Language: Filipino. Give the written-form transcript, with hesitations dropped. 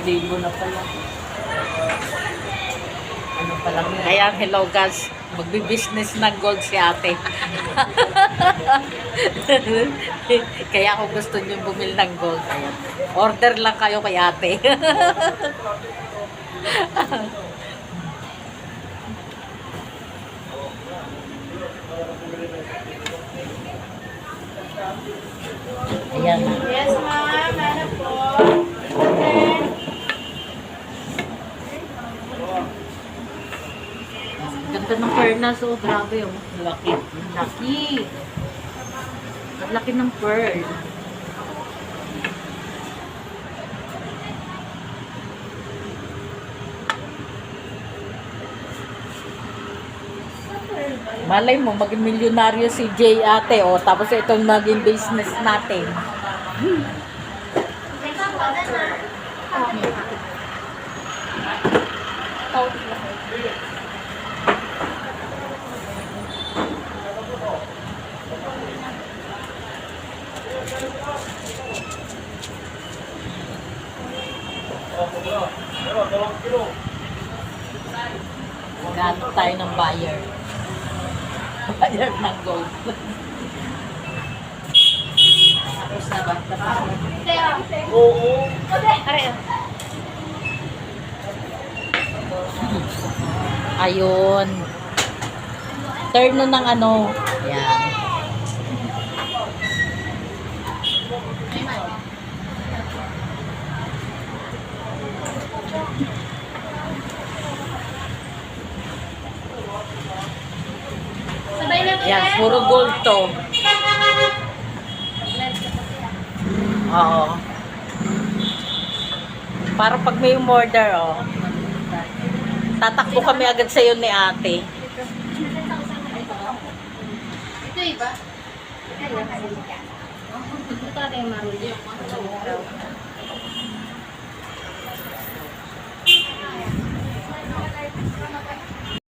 Libo na pala. Ano pa lang yun? Ayan, hello guys. Magbi-business ng gold si ate. Kaya kung gusto niyo bumili ng gold, ayan. Order lang kayo kay ate. Ayan. Yes, ma'am. Ano po? Ganda ng pearls, oh, grabe, oh. Laki. Laki. Ang laki ng pearl. Malay mo, maging milyonaryo si Jay ate, oh. Tapos itong maging business natin. Maghanap tayo ng buyer. Buyer ng gold. Tapos na ba? Oo. Ayun. Turn na ng ano. Ayan. Sabay na Ayan, puro gold to. Oo. Para pag may umorder, oh. Tatakbo kami agad sa'yo ni ate. Ito iba? Ito natin yung marunong.